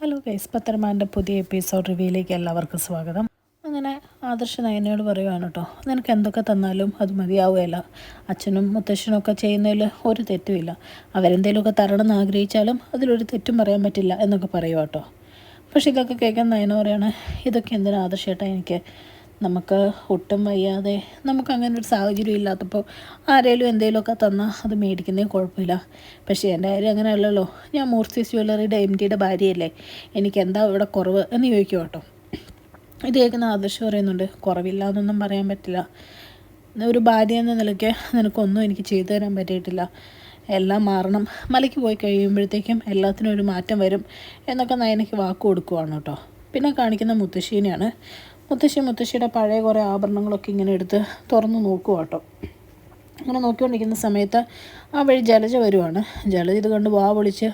Hello guys, പത്തരമാൻ്റെ പുതിയ episode റിവ്യൂയിലേക്ക് എല്ലാവർക്കും സ്വാഗതം. അങ്ങനെ ആദർശ് നയനയോട് പറയുവാണ് കേട്ടോ, നിനക്ക് എന്തൊക്കെ തന്നാലും അത് മതിയാവുകയില്ല. അച്ഛനും മുത്തശ്ശനും ഒക്കെ ചെയ്യുന്നതിൽ ഒരു തെറ്റുമില്ല. അവരെന്തെങ്കിലുമൊക്കെ തരണം എന്ന് ആഗ്രഹിച്ചാലും അതിലൊരു തെറ്റും പറയാൻ പറ്റില്ല എന്നൊക്കെ പറയുക കേട്ടോ. പക്ഷെ ഇതൊക്കെ കേൾക്കാൻ നയന പറയാണ്, ഇതൊക്കെ എന്തിനാ ആദർശേട്ടാ, നമുക്ക് ഒട്ടും വയ്യാതെ നമുക്ക് അങ്ങനെ ഒരു സാഹചര്യം ഇല്ലാത്തപ്പോൾ ആരെങ്കിലും എന്തെങ്കിലുമൊക്കെ തന്നാൽ അത് മേടിക്കുന്നേ കുഴപ്പമില്ല. പക്ഷേ എൻ്റെ കാര്യം അങ്ങനെയല്ലല്ലോ. ഞാൻ മൂർത്തീസ് ജ്വല്ലറിയുടെ MDയുടെ ഭാര്യയല്ലേ, എനിക്ക് എന്താ ഇവിടെ കുറവ് എന്ന് ചോദിക്കും കേട്ടോ. ഇത് കേൾക്കുന്ന ആദർശ് പറയുന്നുണ്ട്, കുറവില്ല എന്നൊന്നും പറയാൻ പറ്റില്ല. ഒരു ഭാര്യ എന്ന നിലയ്ക്ക് നിനക്കൊന്നും എനിക്ക് ചെയ്തു തരാൻ പറ്റിയിട്ടില്ല. എല്ലാം മാറണം, മലയ്ക്ക് പോയി കഴിയുമ്പോഴത്തേക്കും എല്ലാത്തിനും ഒരു മാറ്റം വരും എന്നൊക്കെ നയനയ്ക്ക് വാക്ക് കൊടുക്കുവാണ് കേട്ടോ. പിന്നെ കാണിക്കുന്ന മുത്തശ്ശീനെയാണ്. മുത്തശ്ശിയുടെ പഴയ കുറേ ആഭരണങ്ങളൊക്കെ ഇങ്ങനെ എടുത്ത് തുറന്ന് നോക്കുക കേട്ടോ. അങ്ങനെ നോക്കിക്കൊണ്ടിരിക്കുന്ന സമയത്ത് ആ വഴി ജലജ വരുവാണ്. ജലജ ഇത് കണ്ട് വാ പൊളിച്ച്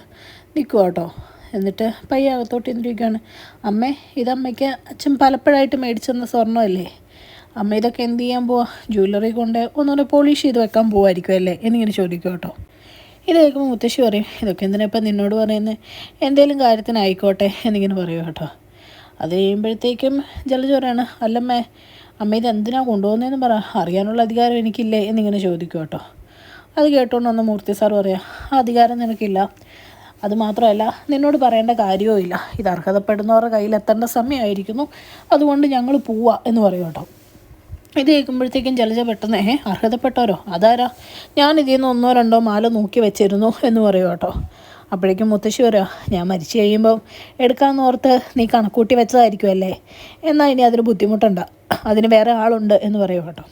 നിൽക്കുക കേട്ടോ. എന്നിട്ട് പയ്യെ അകത്തോട്ട് ഇരിക്കുകയാണ്. അമ്മേ, ഇതമ്മയ്ക്ക് അച്ഛൻ പലപ്പോഴായിട്ട് മേടിച്ചെന്ന സ്വർണ്ണമല്ലേ, അമ്മ ഇതൊക്കെ എന്ത് ചെയ്യാൻ പോവാ? ജ്വല്ലറി കൊണ്ട് ഒന്നുകൂടെ പോളിഷ് ചെയ്ത് വെക്കാൻ പോവായിരിക്കും അല്ലേ എന്നിങ്ങനെ ചോദിക്കും കേട്ടോ. ഇത് കേൾക്കുമ്പോൾ മുത്തശ്ശി പറയും, ഇതൊക്കെ എന്തിനാ ഇപ്പം നിന്നോട് പറയുന്നത്, എന്തെങ്കിലും കാര്യത്തിനായിക്കോട്ടെ എന്നിങ്ങനെ പറയും കേട്ടോ. അത് കഴിയുമ്പോഴത്തേക്കും ജലജ പറയാണ്, അല്ലമ്മേ, അമ്മ ഇത് എന്തിനാണ് കൊണ്ടുപോകുന്നതെന്ന് പറ, അറിയാനുള്ള അധികാരം എനിക്കില്ലേ എന്നിങ്ങനെ ചോദിക്കും കേട്ടോ. അത് കേട്ടോണ്ട് വന്ന മൂർത്തി സാർ പറയാം, ആ അധികാരം നിനക്കില്ല, അതുമാത്രമല്ല നിന്നോട് പറയേണ്ട കാര്യവും ഇല്ല, ഇത് അർഹതപ്പെടുന്നവരുടെ കയ്യിലെത്തേണ്ട സമയമായിരിക്കുന്നു, അതുകൊണ്ട് ഞങ്ങൾ പോവാ എന്ന് പറയും കേട്ടോ. ഇത് കേൾക്കുമ്പോഴത്തേക്കും ജലജ പെട്ടെന്ന്, അർഹതപ്പെട്ടവരോ, അതാരാ? ഞാൻ ഇതിൽ നിന്ന് 1-2 മാല നോക്കി വെച്ചിരുന്നു എന്ന് പറയും കേട്ടോ. അപ്പോഴേക്കും മുത്തശ്ശി പറയുക, ഞാൻ മരിച്ചു കഴിയുമ്പോൾ എടുക്കാമെന്ന് ഓർത്ത് നീ കണക്കൂട്ടി വെച്ചതായിരിക്കും അല്ലേ, എന്നാൽ ഇനി അതിന് ബുദ്ധിമുട്ടുണ്ട്, അതിന് വേറെ ആളുണ്ട് എന്ന് പറയും കേട്ടോ.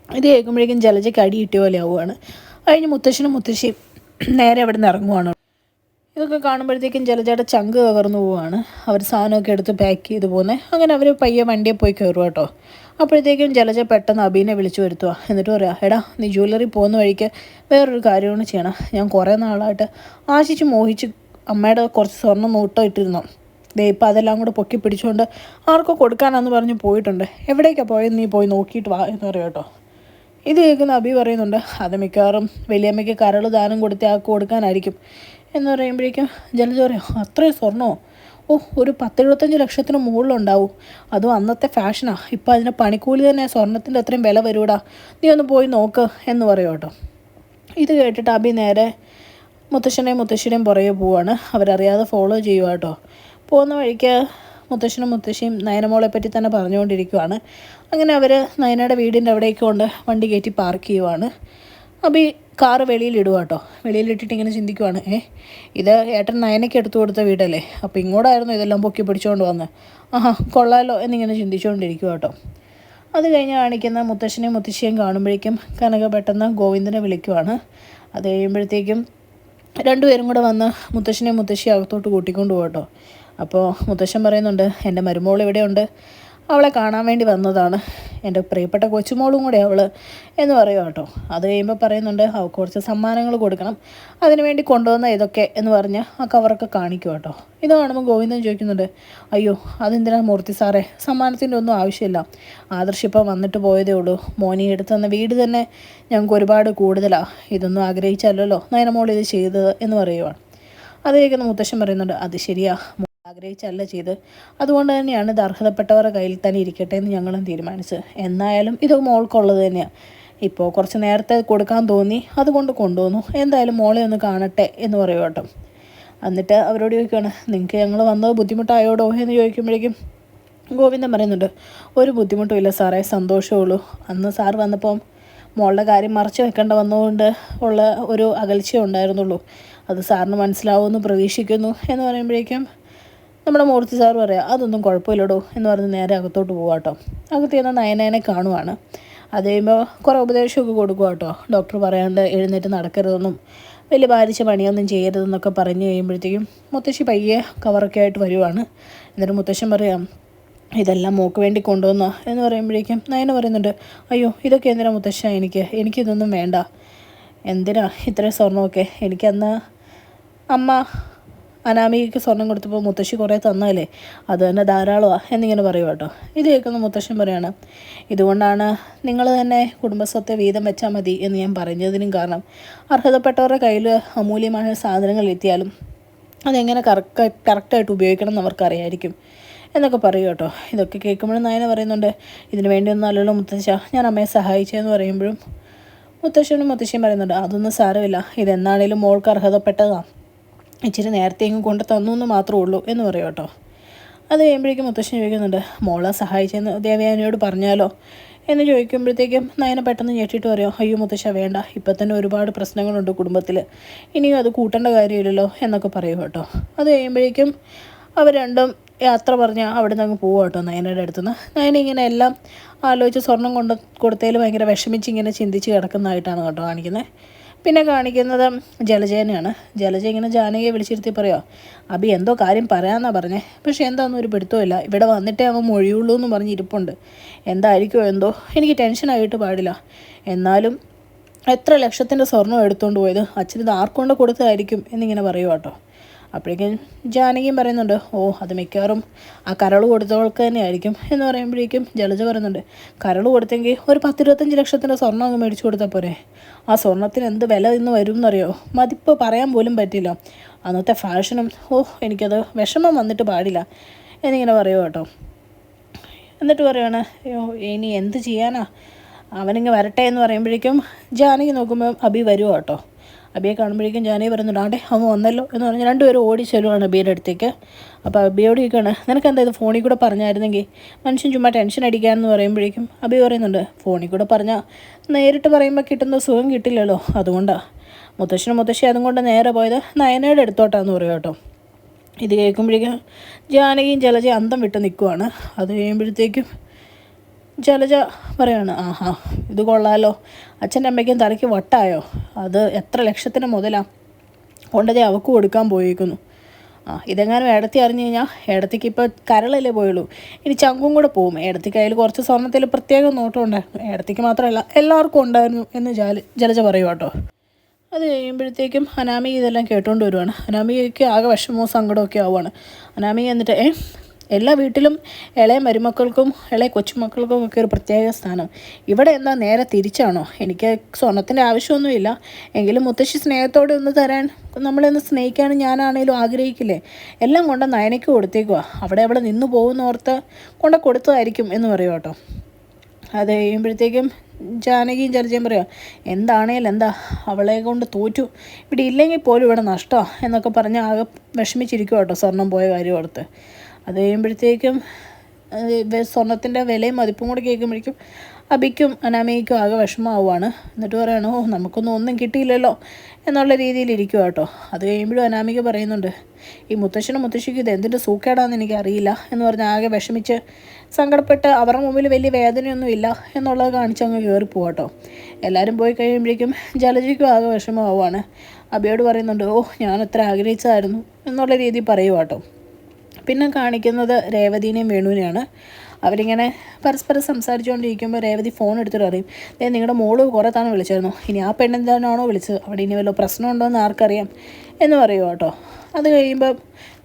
ഇത് കേൾക്കുമ്പോഴേക്കും ജലജയ്ക്ക് അടി കിട്ടിയ പോലെ ആവുകയാണ്. കഴിഞ്ഞ് മുത്തശ്ശിയും നേരെ അവിടെ നിന്ന് ഇറങ്ങുവാണ്. ഇതൊക്കെ കാണുമ്പോഴത്തേക്കും ജലജയുടെ ചങ്ക് കവർന്നു പോവുകയാണ്. അവർ സാധനമൊക്കെ എടുത്ത് പാക്ക് ചെയ്ത് പോകുന്നത്. അങ്ങനെ അവർ പയ്യെ വണ്ടിയെ പോയി കയറുക കേട്ടോ. അപ്പോഴത്തേക്കും ജലജ പെട്ടെന്ന് അബീനെ വിളിച്ചു വരുത്തുക. എന്നിട്ട് പറയാം, എടാ, നീ ജ്വല്ലറി പോകുന്ന വഴിക്ക് വേറൊരു കാര്യമാണ് ചെയ്യണം. ഞാൻ കുറേ നാളായിട്ട് ആശിച്ച് മോഹിച്ച് അമ്മയുടെ കുറച്ച് സ്വർണ്ണം നോട്ടോ ഇട്ടിരുന്നു. ഇപ്പം അതെല്ലാം കൂടെ പൊക്കി പിടിച്ചുകൊണ്ട് ആർക്കോ കൊടുക്കാനാന്ന് പറഞ്ഞ് പോയിട്ടുണ്ട്. എവിടേക്കാണ് പോയത്, നീ പോയി നോക്കിയിട്ട് വാ എന്ന് പറയും കേട്ടോ. ഇത് കേൾക്കുന്ന അബി പറയുന്നുണ്ട്, അത് മിക്കവാറും വലിയമ്മയ്ക്ക് കരൾ ദാനം കൊടുക്കാനായിരിക്കും എന്ന് പറയുമ്പോഴേക്കും ജലജ പറയും, അത്രയും സ്വർണ്ണമോ? ഒരു 10-75 ലക്ഷത്തിന് മുകളിലുണ്ടാവും. അതും അന്നത്തെ ഫാഷനാണ്. ഇപ്പം അതിന് പണിക്കൂലി തന്നെ സ്വർണ്ണത്തിൻ്റെ അത്രയും വില വരൂടാ, നീ ഒന്ന് പോയി നോക്ക് എന്ന് പറയും കേട്ടോ. ഇത് കേട്ടിട്ട് അബി നേരെ മുത്തശ്ശിയുടെയും പുറകെ പോവാണ്. അവരറിയാതെ ഫോളോ ചെയ്യുക കേട്ടോ. പോകുന്ന വഴിക്ക് മുത്തശ്ശിയും നയനമോളെ പറ്റി തന്നെ പറഞ്ഞുകൊണ്ടിരിക്കുവാണ്. അങ്ങനെ അവർ നയനയുടെ വീടിൻ്റെ അവിടേക്ക് കൊണ്ട് വണ്ടി കയറ്റി പാർക്ക് ചെയ്യുവാണ്. അബി കാറ് വെളിയിലിടുക കേട്ടോ. വെളിയിലിട്ടിട്ട് ഇങ്ങനെ ചിന്തിക്കുവാണ്, ഇത് ഏട്ടൻ നയനയ്ക്ക് എടുത്തു കൊടുത്ത വീടല്ലേ, അപ്പോൾ ഇങ്ങോട്ടായിരുന്നു ഇതെല്ലാം പൊക്കി പിടിച്ചുകൊണ്ട് വന്ന്, കൊള്ളാലോ എന്നിങ്ങനെ ചിന്തിച്ചുകൊണ്ടിരിക്കുക കേട്ടോ. അത് കഴിഞ്ഞ് കാണിക്കുന്ന മുത്തശ്ശിയും കാണുമ്പോഴേക്കും കനക പെട്ടെന്ന് ഗോവിന്ദനെ വിളിക്കുവാണ്. അത് കഴിയുമ്പോഴത്തേക്കും രണ്ടുപേരും കൂടെ വന്ന് മുത്തശ്ശിയെ അകത്തോട്ട് കൂട്ടിക്കൊണ്ട് പോകട്ടോ. അപ്പോൾ മുത്തശ്ശൻ പറയുന്നുണ്ട്, എൻ്റെ മരുമോൾ ഇവിടെയുണ്ട്, അവളെ കാണാൻ വേണ്ടി വന്നതാണ്, എൻ്റെ പ്രിയപ്പെട്ട കൊച്ചുമോളും കൂടെ അവൾ എന്ന് പറയുക കേട്ടോ. അത് കഴിയുമ്പോൾ പറയുന്നുണ്ട്, അവൾക്ക് കുറച്ച് സമ്മാനങ്ങൾ കൊടുക്കണം, അതിനുവേണ്ടി കൊണ്ടുവന്ന ഇതൊക്കെ എന്ന് പറഞ്ഞ് ആ കവറൊക്കെ കാണിക്കും കേട്ടോ. ഇത് കാണുമ്പോൾ ഗോവിന്ദൻ ചോദിക്കുന്നുണ്ട്, അയ്യോ അതെന്തിനാണ് മൂർത്തി സാറേ, സമ്മാനത്തിൻ്റെ ഒന്നും ആവശ്യമില്ല, ആദർശ് ഇപ്പം വന്നിട്ട് പോയതേ ഉള്ളൂ, മോനി എടുത്തുതന്ന വീട് തന്നെ ഞങ്ങൾക്ക് ഒരുപാട് കൂടുതലാണ്, ഇതൊന്നും ആഗ്രഹിച്ചല്ലോ നയനമോൾ ഇത് ചെയ്തത് എന്ന് പറയുവാണ്. അത് കേൾക്കുന്ന മുത്തശ്ശൻ പറയുന്നുണ്ട്, അത് ശരിയാ, ആഗ്രഹിച്ചല്ല ചെയ്ത്, അതുകൊണ്ട് തന്നെയാണ് ഇത് അർഹതപ്പെട്ടവരുടെ കയ്യിൽ തന്നെ ഇരിക്കട്ടെ എന്ന് ഞങ്ങളും തീരുമാനിച്ചത്. എന്നായാലും ഇത് മോൾക്കുള്ളത് തന്നെയാണ്, ഇപ്പോൾ കുറച്ച് നേരത്തെ കൊടുക്കാൻ തോന്നി, അതുകൊണ്ട് കൊണ്ടുവന്നു, എന്തായാലും മോളെ ഒന്ന് കാണട്ടെ എന്ന് പറയും കേട്ടോ. എന്നിട്ട് അവരോട് ചോദിക്കുകയാണ്, നിങ്ങൾക്ക് ഞങ്ങൾ വന്നത് ബുദ്ധിമുട്ടായോടോ എന്ന് ചോദിക്കുമ്പോഴേക്കും ഗോവിന്ദൻ പറയുന്നുണ്ട്, ഒരു ബുദ്ധിമുട്ടും ഇല്ല സാറേ, സന്തോഷമുള്ളൂ. അന്ന് സാർ വന്നപ്പം മോളുടെ കാര്യം മറച്ചു വെക്കേണ്ട വന്നുകൊണ്ട് ഉള്ള ഒരു അകൽച്ച ഉണ്ടായിരുന്നുള്ളൂ, അത് സാറിന് മനസ്സിലാവുമെന്ന് പ്രതീക്ഷിക്കുന്നു എന്ന് പറയുമ്പോഴേക്കും നമ്മുടെ മൂർത്തി സാർ പറയാം, അതൊന്നും കുഴപ്പമില്ലടോ എന്ന് പറഞ്ഞ് നേരെ അകത്തോട്ട് പോകാം കേട്ടോ. അകത്ത് ചെന്ന് നയനേനെ കാണുവാണ്. അത് കഴിയുമ്പോൾ കുറേ ഉപദേശമൊക്കെ കൊടുക്കുക കേട്ടോ. ഡോക്ടർ പറയാണ്ട് എഴുന്നേറ്റ് നടക്കരുതെന്നും വലിയ ഭാരിച്ച പണിയൊന്നും ചെയ്യരുതെന്നൊക്കെ പറഞ്ഞു കഴിയുമ്പോഴത്തേക്കും മുത്തശ്ശി പയ്യെ കവറൊക്കെ ആയിട്ട് വരുവാണ്. എന്നിട്ട് മുത്തശ്ശൻ പറയാം, ഇതെല്ലാം മോക്ക് വേണ്ടി കൊണ്ടുവന്നോ എന്ന് പറയുമ്പോഴേക്കും നയന പറയുന്നുണ്ട്, അയ്യോ ഇതൊക്കെ എന്തിനാ മുത്തശ്ശ, എനിക്കിതൊന്നും വേണ്ട, എന്തിനാ ഇത്രയും സ്വർണ്ണമൊക്കെ, എനിക്കന്ന് അമ്മ അനാമികയ്ക്ക് സ്വർണം കൊടുത്തപ്പോൾ മുത്തശ്ശി കുറേ തന്നല്ലേ, അത് തന്നെ ധാരാളമാണ് എന്നിങ്ങനെ പറയും കേട്ടോ. ഇത് കേൾക്കുന്ന മുത്തശ്ശൻ പറയാണ്, ഇതുകൊണ്ടാണ് നിങ്ങൾ തന്നെ കുടുംബസ്വത്തെ വീതം വെച്ചാൽ മതി എന്ന് ഞാൻ പറഞ്ഞതിനും കാരണം, അർഹതപ്പെട്ടവരുടെ കയ്യിൽ അമൂല്യമായ സാധനങ്ങൾ എത്തിയാലും അതെങ്ങനെ കറക്റ്റായിട്ട് ഉപയോഗിക്കണം എന്ന് അവർക്കറിയായിരിക്കും എന്നൊക്കെ പറയും കേട്ടോ. ഇതൊക്കെ കേൾക്കുമ്പോഴും നയന പറയുന്നുണ്ട്, ഇതിന് വേണ്ടിയൊന്നും അല്ലല്ലോ മുത്തശ്ശ ഞാൻ അമ്മയെ സഹായിച്ചതെന്ന് പറയുമ്പോഴും മുത്തശ്ശനും മുത്തശ്ശിയും പറയുന്നുണ്ട്, അതൊന്നും സാരമില്ല, ഇതെന്നാണേലും മോൾക്ക് അർഹതപ്പെട്ടതാണ്, ഇച്ചിരി നേരത്തെയും കൊണ്ട് തന്നു എന്ന് മാത്രമേ ഉള്ളൂ എന്ന് പറയും കേട്ടോ. അത് കഴിയുമ്പോഴേക്കും മുത്തശ്ശൻ ചോദിക്കുന്നുണ്ട്, മോളെ സഹായിച്ചെന്ന് ദേവയാനിയോട് പറഞ്ഞാലോ എന്ന് ചോദിക്കുമ്പോഴത്തേക്കും നയന പെട്ടെന്ന് ഞെട്ടിയിട്ട് പറയും, അയ്യോ മുത്തശ്ശ വേണ്ട, ഇപ്പം തന്നെ ഒരുപാട് പ്രശ്നങ്ങളുണ്ട് കുടുംബത്തിൽ, ഇനിയും അത് കൂട്ടേണ്ട കാര്യമില്ലല്ലോ എന്നൊക്കെ പറയും കേട്ടോ. അത് കഴിയുമ്പോഴേക്കും അവർ രണ്ടും യാത്ര പറഞ്ഞ് അവിടെ നിന്ന് അങ്ങ് പോവുക കേട്ടോ നയനയുടെ അടുത്തുനിന്ന്. നയന ഇങ്ങനെ എല്ലാം ആലോചിച്ച് സ്വർണം കൊടുത്തതിൽ ഭയങ്കര വിഷമിച്ച് ഇങ്ങനെ ചിന്തിച്ച് കിടക്കുന്നതായിട്ടാണ് കേട്ടോ കാണിക്കുന്നത്. പിന്നെ കാണിക്കുന്നത് ജലജേനെയാണ്. ജലജ ഇങ്ങനെ ജാനകിയെ വിളിച്ചിരുത്തി പറയുക, അബി എന്തോ കാര്യം പറയാമെന്നാണ് പറഞ്ഞേ, പക്ഷേ എന്താണെന്നും ഒരു പിടുത്തമില്ല, ഇവിടെ വന്നിട്ടേ അവൻ മൊഴിയുള്ളൂ എന്ന് പറഞ്ഞ് ഇരിപ്പുണ്ട്, എന്തായിരിക്കുമോ എന്തോ, എനിക്ക് ടെൻഷനായിട്ട് പാടില്ല, എന്നാലും എത്ര ലക്ഷത്തിൻ്റെ സ്വർണ്ണം എടുത്തുകൊണ്ട് പോയത്, അച്ഛനിത് ആർക്കൊണ്ട് കൊടുത്തതായിരിക്കും എന്നിങ്ങനെ പറയുക കേട്ടോ. അപ്പോഴേക്കും ജാനകിയും പറയുന്നുണ്ട്, ഓ അത് മിക്കവാറും ആ കരൾ കൊടുത്തവൾക്ക് തന്നെ ആയിരിക്കും എന്ന് പറയുമ്പോഴേക്കും ജലജ പറയുന്നുണ്ട്, കരൾ കൊടുത്തെങ്കിൽ ഒരു 10-25 ലക്ഷത്തിൻ്റെ സ്വർണ്ണം അങ്ങ് മേടിച്ചു കൊടുത്താൽ പോരെ, ആ സ്വർണ്ണത്തിന് എന്ത് വില ഇന്ന് വരും എന്നറിയോ, മതിപ്പ് പറയാൻ പോലും പറ്റില്ല, അന്നത്തെ ഫാഷനും, ഓ എനിക്കത് വിഷമം വന്നിട്ട് പാടില്ല എന്നിങ്ങനെ പറയുമോ കേട്ടോ. എന്നിട്ട് പറയുകയാണ്, അയ്യോ ഇനി എന്ത് ചെയ്യാനാ, അവനിങ്ങ് വരട്ടെ എന്ന് പറയുമ്പോഴേക്കും ജാനകി നോക്കുമ്പോൾ അബി വരുമോ കേട്ടോ. അബിയെ കാണുമ്പോഴേക്കും ജാനകി പറയുന്നുണ്ട്, ആണ്ടെ അവൻ വന്നല്ലോ എന്ന് പറഞ്ഞ് രണ്ടുപേരും ഓടി ചെല്ലുവാണ് അബിയുടെ അടുത്തേക്ക്. അപ്പോൾ അബിയോട് ചോദിക്കുകയാണ്, നിനക്കെന്താ ഇത് ഫോണിൽ കൂടെ പറഞ്ഞായിരുന്നെങ്കിൽ മനുഷ്യൻ ചുമ്മാ ടെൻഷൻ അടിക്കാമെന്ന് പറയുമ്പോഴേക്കും അബി പറയുന്നുണ്ട്, ഫോണിൽ കൂടെ പറഞ്ഞാൽ നേരിട്ട് പറയുമ്പോൾ കിട്ടുന്ന സുഖം കിട്ടില്ലല്ലോ, അതുകൊണ്ടാണ് മുത്തശ്ശനും മുത്തശ്ശി അതും കൊണ്ട് നേരെ പോയത് നയനയുടെ അടുത്തോട്ടാന്ന് പറയും കേട്ടോ. ഇത് കേൾക്കുമ്പോഴേക്കും ജാനകിയും ജലജ അന്തം വിട്ട് നിൽക്കുവാണ്. അത് കഴിയുമ്പോഴത്തേക്കും ജലജ പറയാണ്, ആഹാ ഇത് കൊള്ളാലോ, അച്ഛൻ്റെ അമ്മയ്ക്കും തലയ്ക്ക് വട്ടായോ, അത് എത്ര ലക്ഷത്തിന് മുതലാണ് കൊണ്ടതേ അവൾക്ക് കൊടുക്കാൻ പോയേക്കുന്നു, ഇതെങ്ങാനും ഇടത്തി അറിഞ്ഞു കഴിഞ്ഞാൽ ഇടത്തിക്ക് ഇപ്പോൾ കരളല്ലേ പോയുള്ളൂ, ഇനി ചങ്കും കൂടെ പോകും, ഇടത്തിക്ക് അതിൽ കുറച്ച് സ്വർണ്ണത്തിൽ പ്രത്യേകം നോട്ടം ഉണ്ടായിരുന്നു, ഇടത്തിക്ക് മാത്രമല്ല എല്ലാവർക്കും ഉണ്ടായിരുന്നു എന്ന് ജലജ പറയും കേട്ടോ. അത് കഴിയുമ്പോഴത്തേക്കും അനാമിക ഇതെല്ലാം കേട്ടുകൊണ്ട് വരുവാണ്. അനാമികയ്ക്ക് ആകെ വിഷമവും സങ്കടമൊക്കെ ആവുകയാണ്. അനാമിക എന്നിട്ട് എല്ലാ വീട്ടിലും ഇളയ മരുമക്കൾക്കും ഇളയ കൊച്ചുമക്കൾക്കും ഒക്കെ ഒരു പ്രത്യേക സ്ഥാനം, ഇവിടെ എന്താ നേരെ തിരിച്ചാണോ, എനിക്ക് സ്വർണത്തിൻ്റെ ആവശ്യമൊന്നുമില്ല, എങ്കിലും മുത്തശ്ശി സ്നേഹത്തോടെ ഒന്ന് തരാൻ നമ്മളെന്ന് സ്നേഹിക്കാനും ഞാനാണേലും ആഗ്രഹിക്കില്ലേ, എല്ലാം കൊണ്ട് നയനയ്ക്ക് കൊടുത്തേക്കുക, അവിടെ അവിടെ നിന്ന് പോകുന്നോർത്ത് കൊണ്ട് കൊടുത്തതായിരിക്കും എന്ന് പറയും കേട്ടോ. അത് കഴിയുമ്പോഴത്തേക്കും ജാനകിയും ജലജയും പറയുക, എന്താണേലും എന്താ അവളെ കൊണ്ട് തോറ്റു, ഇവിടെ ഇല്ലെങ്കിൽ പോലും ഇവിടെ നഷ്ടമാണ് എന്നൊക്കെ പറഞ്ഞ് ആകെ വിഷമിച്ചിരിക്കും കേട്ടോ സ്വർണം പോയ കാര്യം ഓർത്ത്. അത് കഴിയുമ്പോഴത്തേക്കും സ്വർണത്തിൻ്റെ വിലയും മതിപ്പും കൂടെ കേൾക്കുമ്പോഴേക്കും അബിക്കും അനാമികയ്ക്കും ആകെ വിഷമമാവുകയാണ്. എന്നിട്ട് പറയണോ, ഒന്നും കിട്ടിയില്ലല്ലോ എന്നുള്ള രീതിയിലിരിക്കുക കേട്ടോ. അത് കഴിയുമ്പോഴും അനാമിക പറയുന്നുണ്ട്, ഈ മുത്തശ്ശനും മുത്തശ്ശിക്കും ഇത് എന്തിൻ്റെ സൂക്കേടാണെന്ന് എനിക്കറിയില്ല എന്ന് പറഞ്ഞ് ആകെ വിഷമിച്ച് സങ്കടപ്പെട്ട് അവരുടെ മുമ്പിൽ വലിയ വേദനയൊന്നും ഇല്ല എന്നുള്ളത് കാണിച്ച് അങ്ങ് കയറി പോകട്ടോ. എല്ലാവരും പോയി കഴിയുമ്പോഴേക്കും ജലജയ്ക്കും ആകെ വിഷമമാവുകയാണ്. അബിയോട് പറയുന്നുണ്ട്, ഓ ഞാൻ എത്ര ആഗ്രഹിച്ചതായിരുന്നു എന്നുള്ള രീതിയിൽ പറയുക കേട്ടോ. പിന്നെ കാണിക്കുന്നത് രേവതിനെയും വേണുവിനെയാണ്. അവരിങ്ങനെ പരസ്പരം സംസാരിച്ചുകൊണ്ടിരിക്കുമ്പോൾ രേവതി ഫോൺ എടുത്തിട്ട് അറിയും, നിങ്ങളുടെ മോള് കുറേ തവണ വിളിച്ചായിരുന്നു, ഇനി ആ പെണ്ണെന്താണോ വിളിച്ചത്, അവിടെ ഇനി വല്ല പ്രശ്നമുണ്ടോ എന്ന് ആർക്കറിയാം എന്ന് പറയുമോ കേട്ടോ. അത് കഴിയുമ്പോൾ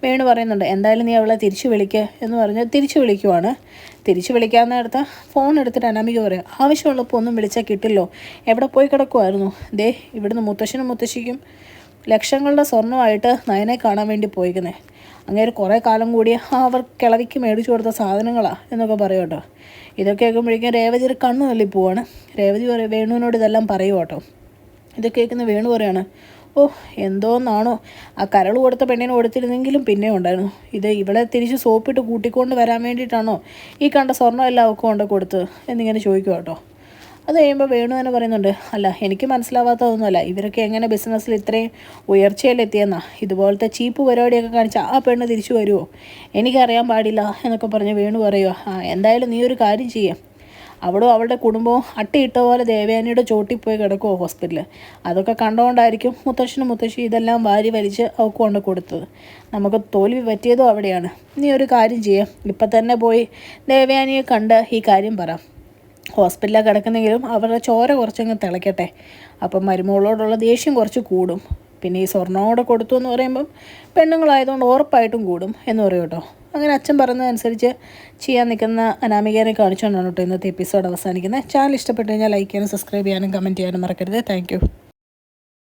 വേണു പറയുന്നുണ്ട്, എന്തായാലും നീ അവളെ തിരിച്ച് വിളിക്കുക എന്ന് പറഞ്ഞ് തിരിച്ച് വിളിക്കുവാണ്. തിരിച്ച് വിളിക്കാവുന്ന നേരത്ത് ഫോൺ എടുത്തിട്ട് അനാമിക പറയാം, ആവശ്യമുള്ളപ്പോൾ ഒന്നും വിളിച്ചാൽ കിട്ടില്ലോ, എവിടെ പോയി കിടക്കുമായിരുന്നു, ഇവിടുന്ന് മുത്തശ്ശനും മുത്തശ്ശിക്കും ലക്ഷങ്ങളുടെ സ്വർണ്ണമായിട്ട് നയനെ കാണാൻ വേണ്ടി പോയിക്കുന്നേ, അങ്ങേര് കുറേ കാലം കൂടി അവർ കിളവിക്ക് മേടിച്ചു കൊടുത്ത സാധനങ്ങളാണ് എന്നൊക്കെ പറയും കേട്ടോ. ഇതൊക്കെ കേൾക്കുമ്പോഴേക്കും രേവതിയുടെ കണ്ണ് തള്ളിപ്പോവാണ്. രേവതി വേണുവിനോട് ഇതെല്ലാം പറയും കേട്ടോ. ഇതൊക്കെ കേൾക്കുന്ന വേണു പറയാണ്, ഓ എന്തോന്നാണോ, ആ കരൾ കൊടുത്ത പെണ്ണിനെ കൊടുത്തിരുന്നെങ്കിലും പിന്നെ ഉണ്ടായിരുന്നു, ഇവളെ തിരിച്ച് സോപ്പിട്ട് കൂട്ടിക്കൊണ്ട് വരാൻ വേണ്ടിയിട്ടാണോ ഈ കണ്ട സ്വർണ്ണം എല്ലാം അവൾക്ക് കൊണ്ട് കൊടുത്തത് എന്നിങ്ങനെ ചോദിക്കും കേട്ടോ. അത് കഴിയുമ്പോൾ വേണു തന്നെ പറയുന്നുണ്ട്, അല്ല എനിക്ക് മനസ്സിലാവാത്തതൊന്നുമല്ല, ഇവരൊക്കെ എങ്ങനെ ബിസിനസ്സിൽ ഇത്രയും ഉയർച്ചയിലെത്തിയെന്നാ, ഇതുപോലത്തെ ചീപ്പ് പരിപാടിയൊക്കെ കാണിച്ചാൽ ആ പെണ്ണ് തിരിച്ചു വരുമോ, എനിക്കറിയാൻ പാടില്ല എന്നൊക്കെ പറഞ്ഞ് വേണു പറയുക. എന്തായാലും നീ ഒരു കാര്യം ചെയ്യാം, അവളും അവളുടെ കുടുംബവും അട്ടിയിട്ട പോലെ ദേവയാനിയുടെ ചോട്ടിൽ പോയി കിടക്കുമോ ഹോസ്പിറ്റലിൽ, അതൊക്കെ കണ്ടുകൊണ്ടായിരിക്കും മുത്തശ്ശനും മുത്തശ്ശി ഇതെല്ലാം വാരി വലിച്ച് അവൾക്ക് കൊണ്ട് കൊടുത്തത്, നമുക്ക് തോൽവി പറ്റിയതും അവിടെയാണ്. നീ ഒരു കാര്യം ചെയ്യാം, ഇപ്പം തന്നെ പോയി ദേവയാനിയെ കണ്ട് ഈ കാര്യം പറ, ഹോസ്പിറ്റലിൽ കിടക്കുന്നെങ്കിലും അവരുടെ ചോര കുറച്ചങ്ങ് തിളയ്ക്കട്ടെ, അപ്പം മരുമകളോടുള്ള ദേഷ്യം കുറച്ച് കൂടും, പിന്നെ ഈ സ്വർണ്ണം കൂടെ കൊടുത്തു എന്ന് പറയുമ്പം പെണ്ണുങ്ങളായതുകൊണ്ട് ഉറപ്പായിട്ടും കൂടും എന്ന് പറയും കേട്ടോ. അങ്ങനെ അച്ഛൻ പറയുന്നതനുസരിച്ച് ചെയ്യാൻ നിൽക്കുന്ന അനാമികേനെ കാണിച്ചുകൊണ്ടാണ് കേട്ടോ ഇന്നത്തെ എപ്പിസോഡ് അവസാനിക്കുന്നത്. ചാനൽ ഇഷ്ടപ്പെട്ടു കഴിഞ്ഞാൽ ലൈക്ക് ചെയ്യാനും സബ്സ്ക്രൈബ് ചെയ്യാനും കമൻറ്റ് ചെയ്യാനും മറക്കരുത്. താങ്ക്